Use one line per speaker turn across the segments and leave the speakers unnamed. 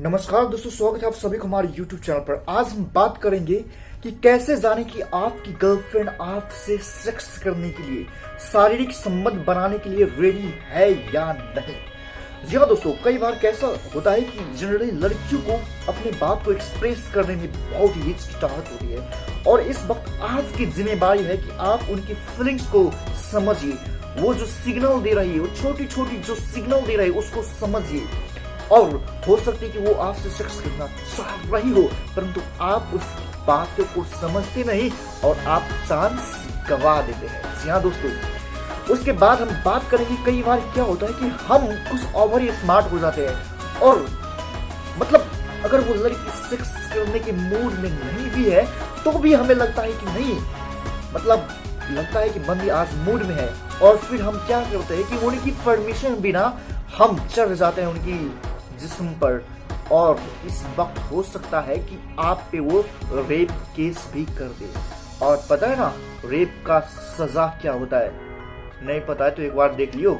नमस्कार दोस्तों, स्वागत है आप सभी को हमारे YouTube चैनल पर। आज हम बात करेंगे कि कैसे जाने कि आपकी गर्लफ्रेंड आपसे सेक्स करने के लिए, शारीरिक संबंध बनाने के लिए रेडी है या नहीं। जी हाँ दोस्तों, कई बार कैसा होता है कि जनरली लड़कियों को अपने बात को एक्सप्रेस करने में बहुत ही हिचकिचाहट होती है और इस वक्त आप की जिम्मेदारी है कि आप उनकी फीलिंग्स को समझिए। वो जो सिग्नल दे रही है, वो छोटी छोटी जो सिग्नल दे रही है उसको समझिए। और हो सकती है कि वो आपसे सेक्स करना चाह रही हो, परंतु आप उस बातों को समझते नहीं और आप चांस गवा देते हैं। जी हाँ दोस्तों, उसके बाद हम बात करेंगे कई बार क्या होता है कि हम कुछ ओवर ही स्मार्ट हो जाते हैं और मतलब अगर वो लड़की सेक्स करने के मूड में नहीं भी है तो भी हमें लगता है कि नहीं, मतलब लगता है कि बंदी आज मूड में है और फिर हम क्या करते हैं कि उनकी परमिशन बिना हम चढ़ जाते हैं उनकी जिस्म पर। और इस वक्त हो सकता है कि आप पे वो रेप केस भी कर दे। और पता है ना रेप का सजा क्या होता है? नहीं पता है तो एक बार देख लियो।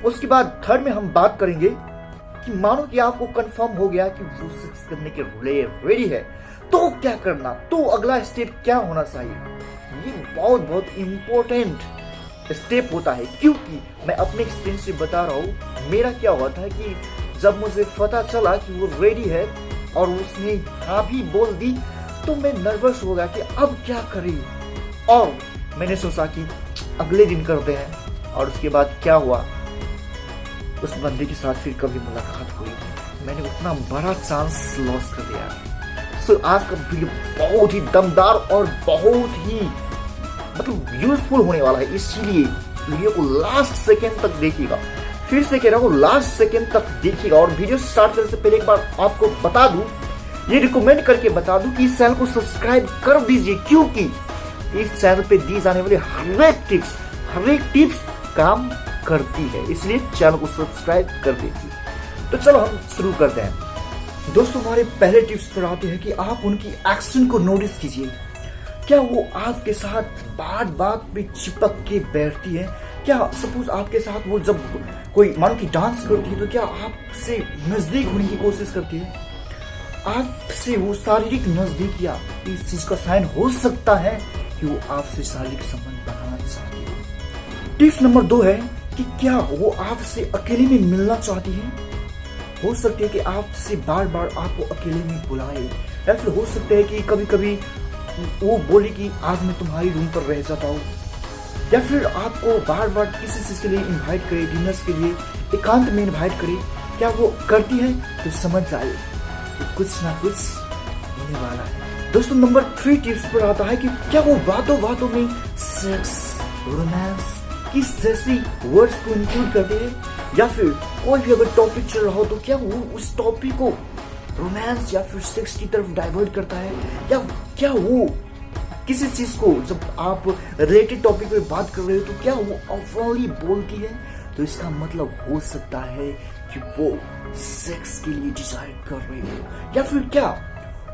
उसके बाद थर्ड में हम बात करेंगे कि मानो कि आपको कंफर्म हो गया कि वो सेक्स करने के लिए रेडी है, तो क्या करना, तो अगला स्टेप क्या होना चाहिए। ये बहुत बहुत इम्पोर्टेंट स्टेप होता है, क्योंकि मैं अपने एक्सपीरियंस से बता रहा हूँ। मेरा क्या हुआ था कि जब मुझे पता चला कि वो रेडी है और उसने हाँ भी बोल दी तो मैं नर्वस हो गया कि अब क्या करें। और मैंने सोचा कि अगले दिन करते हैं। और उसके बाद क्या हुआ, उस बंदे के साथ फिर कभी मुलाकात हुई। मैंने उतना बड़ा चांस लॉस कर दिया। सो आज का वीडियो बहुत ही दमदार और बहुत ही मतलब यूजफुल होने वाला है, इसीलिए वीडियो को लास्ट सेकेंड तक देखिएगा। फिर से कह रहा हूँ, लास्ट सेकेंड तक देखिएगा। और वीडियो स्टार्ट करने से पहले एक बार आपको बता दूं, ये रिकमेंड करके बता दूं कि इस चैनल को सब्सक्राइब कर दीजिए, क्योंकि इस चैनल पे दी जाने वाली हर एक टिप्स काम करती है, इसलिए चैनल को सब्सक्राइब कर दीजिए। तो चलो हम शुरू करते हैं। दोस्तों, हमारे पहले टिप्स पर आते हैं कि आप उनकी एक्शन को नोटिस कीजिए। क्या वो आपके साथ बात पे चिपक के बैठती है? क्या सपोज आपके साथ वो जब कोई मान की डांस करती है तो क्या आपसे नजदीक होने की कोशिश करती है? आपसे वो शारीरिक नजदीकियां, इस चीज का साइन हो सकता है कि वो आपसे शारीरिक संबंध बनाना चाहती है। टिप्स नंबर 2 है कि क्या वो आपसे अकेले में मिलना चाहती है। हो सकती है कि आपसे बार बार आपको अकेले में बुलाए, या फिर हो सकता है कि कभी कभी वो बोले कि आज मैं तुम्हारी रूम पर रह जाता हूँ, या फिर आपको बार बार किसी चीज के लिए इनवाइट करे, डिनर्स के लिए एकांत में इनवाइट करे। क्या वो करती है तो समझ जाए कि कुछ ना कुछ होने वाला है। दोस्तों, नंबर 3 टिप्स पर आता है कि क्या वो बातों में सेक्स, रोमांस किस जैसी वर्ड्स को इंक्लूड करते हैं, या फिर कोई भी अगर टॉपिक चल रहा हो तो क्या वो उस टॉपिक को रोमांस या फिर सेक्स की तरफ डाइवर्ट करता है, या क्या वो किसी चीज को जब आप रिलेटेड टॉपिक पे बात कर रहे हो तो क्या वो ओपनली बोलती है। तो इसका मतलब हो सकता है कि वो सेक्स के लिए डिसाइड कर रही हो, या फिर क्या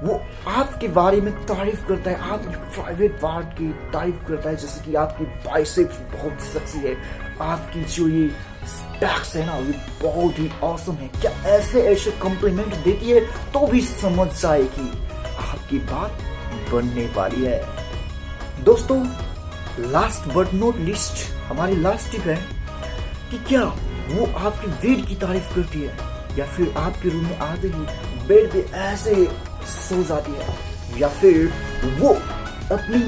वो आपके बारे में तारीफ करता है, आपकी प्राइवेट पार्ट की तारीफ करता है, जैसे कि आपकी बाइसेप्स बहुत सेक्सी है, आपकी जो ये बैक्स है ना ये बहुत ही ऑसम है। क्या ऐसे कॉम्प्लीमेंट देती है तो भी समझ जाए कि आपकी बात बनने वाली है। दोस्तों, लास्ट बट नॉट लिस्ट हमारी लास्ट टिप है कि क्या वो आपके बेड की तारीफ करती है, या फिर आपके रूम में आते ही बेड पे ऐसे सो जाती है, या फिर वो अपनी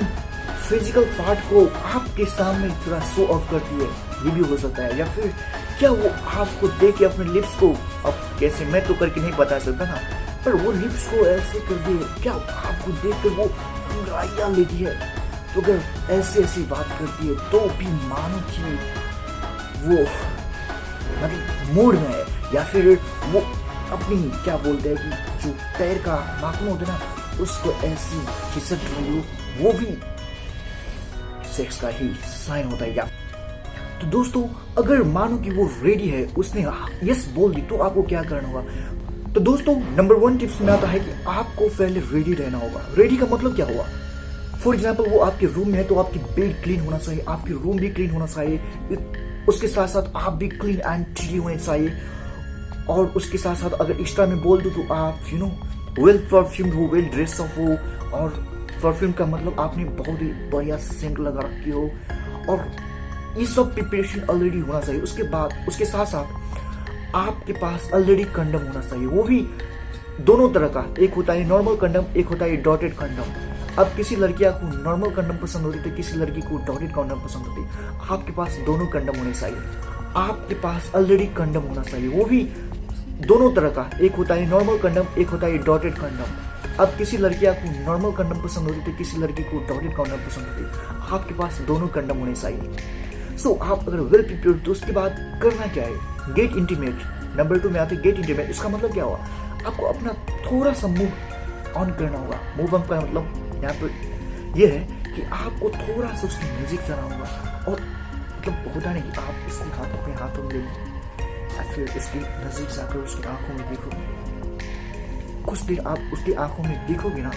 फिजिकल पार्ट को आपके सामने थोड़ा शो ऑफ करती है, ये भी हो सकता है। या फिर क्या वो आपको देख के अपने लिप्स को, अब कैसे मैं तो करके नहीं बता सकता ना, पर वो लिप्स को ऐसे कर दे, क्या आपको देख कर वो अंगड़ाइयां लेती है, तो अगर ऐसी बात करती है तो भी मानो कि वो मतलब मूड में है, या फिर वो अपनी क्या बोलते हैं कि जो पैर का नाखून होता है ना उसको ऐसी खिसक रही हो, वो भी सेक्स का ही साइन होता है। या तो दोस्तों, अगर मानो कि वो रेडी है, उसने यस बोल दी, तो आपको क्या करना होगा। तो दोस्तों, नंबर 1 टिप्स में आता है कि आपको पहले रेडी रहना होगा। रेडी का मतलब क्या हुआ? फॉर एग्जाम्पल वो आपके रूम में है तो आपकी बेड क्लीन होना चाहिए, आपकी रूम भी क्लीन होना चाहिए, उसके साथ साथ आप भी क्लीन एंड टिडी होने चाहिए। और उसके साथ साथ अगर एक्स्ट्रा में बोल दूं तो आप वेल परफ्यूम्ड हो, वेल ड्रेस अप हो, और परफ्यूम का मतलब आपने बहुत ही बढ़िया सेंट लगा रखी हो, और ये सब प्रिपरेशन ऑलरेडी होना चाहिए। उसके बाद उसके साथ साथ आपके पास ऑलरेडी कंडम होना चाहिए, वो भी दोनों तरह का। एक होता है नॉर्मल कंडम, एक होता है डॉटेड कंडम। अब किसी लड़कियां को नॉर्मल कंडम पसंद होती है, किसी लड़की को डॉटेड कंडम पसंद होती है। आपके पास दोनों कंडम होने चाहिए, आपके पास ऑलरेडी कंडम होना चाहिए, वो भी दोनों तरह का। एक होता है नॉर्मल कंडम, एक होता है डॉटेड कंडम। अब किसी लड़कियां को नॉर्मल कंडम पसंद होती है, किसी लड़की को डॉटेड कंडम पसंद होती है। आपके पास दोनों कंडम होने चाहिए। सो आप अगर वेल प्रिपेयर्ड तो उसके बाद करना क्या है, गेट इंटीमेट। नंबर 2 में आते गेट इंटीमेट। इसका मतलब क्या हुआ, आपको अपना थोड़ा सा मूव ऑन करना होगा। मूव ऑन का मतलब यहाँ पर यह है कि आपको थोड़ा सा उसकी म्यूजिक जाना होगा, और मतलब होता नहीं कि आप इसके हाथ अपने हाथों में लेंगे या फिर उसकी नजदीक जाकर उसकी आंखों में देखोगे। कुछ देर आप उसकी आंखों में देखोगे ना,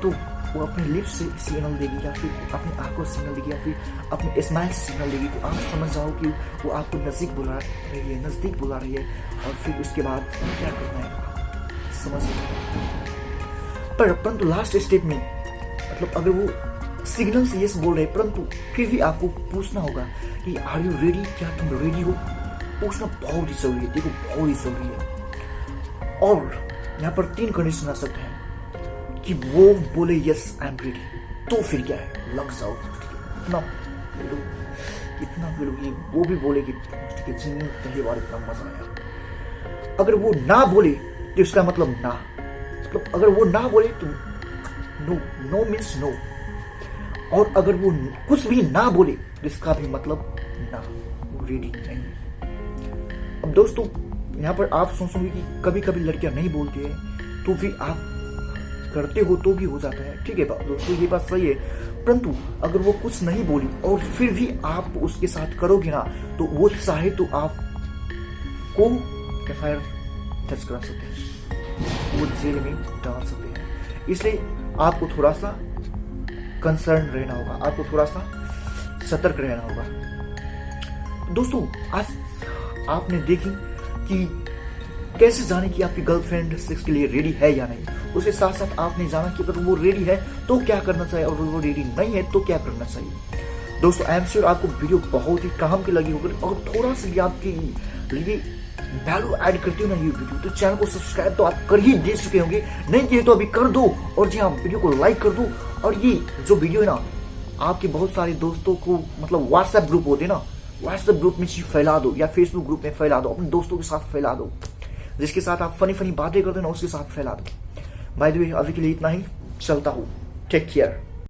तो वो अपने लिप्स से सिग्नल देगी, या फिर अपनी आंखों से सिग्नल देगी, या फिर अपने स्माइल से सिग्नल देगी। तो आप समझ जाओ कि वो आपको नजदीक बुला रही है, नजदीक बुला रही है। और फिर उसके बाद क्या करना है समझ पर परंतु लास्ट स्टेप में, मतलब अगर वो सिग्नल से यस बोल रहे, परंतु फिर भी आपको पूछना होगा कि आर यू रेडी, क्या तुम रेडी हो। पूछना बहुत ही जरूरी है, देखो बहुत ही जरूरी है। और यहाँ पर 3 कंडीशन आ सकते हैं कि वो बोले यस आई एम रेडी, तो फिर क्या है, लग जाओ इतना वीडियो कि वो भी बोले कि जिंदगी पहली बार इतना मजा आया। अगर वो ना बोले तो इसका मतलब ना, मतलब अगर वो ना बोले तो नो, नो मीन्स नो। और अगर वो कुछ भी ना बोले तो इसका भी मतलब ना, रेडी नहीं। अब दोस्तों यहाँ पर आप सोचोगे कि कभी कभी लड़कियां नहीं बोलती है, तो फिर आप करते हो तो भी हो जाता है, ठीक है दोस्तों, ये बात सही है। परंतु अगर वो कुछ नहीं बोली और फिर भी आप उसके साथ करोगे ना, तो वो चाहे तो आप को FIR दर्ज करा सकते हैं, वो जेल में डाल सकते हैं। इसलिए आपको थोड़ा सा कंसर्न रहना होगा, आपको थोड़ा सा सतर्क रहना होगा। दोस्तों आज आपने देखी कि कैसे जाने कि आपकी गर्लफ्रेंड सेक्स के लिए रेडी है या नहीं। उसके साथ साथ आपने जाना कि अगर वो रेडी है तो क्या करना चाहिए, और वो रेडी नहीं है तो क्या करना चाहिए। दोस्तों आई एम श्योर आपको वीडियो बहुत ही काम की लगी होगी, और थोड़ा सा भी आपके लिए वैल्यू ऐड करती हो ना ये वीडियो, तो चैनल को सब्सक्राइब तो आप कर ही दे चुके होंगे, नहीं किए तो अभी कर दो। और जी हाँ, वीडियो को लाइक कर दो। और ये जो वीडियो है ना, आपके बहुत सारे दोस्तों को, मतलब व्हाट्सएप ग्रुप होते ना, व्हाट्सएप ग्रुप में फैला दो, या फेसबुक ग्रुप में फैला दो, अपने दोस्तों के साथ फैला दो, जिसके साथ आप फनी फनी बातें करते हो ना, उसके साथ फैला दो। बाय द वे अभी के लिए इतना ही, चलता हूँ, टेक केयर।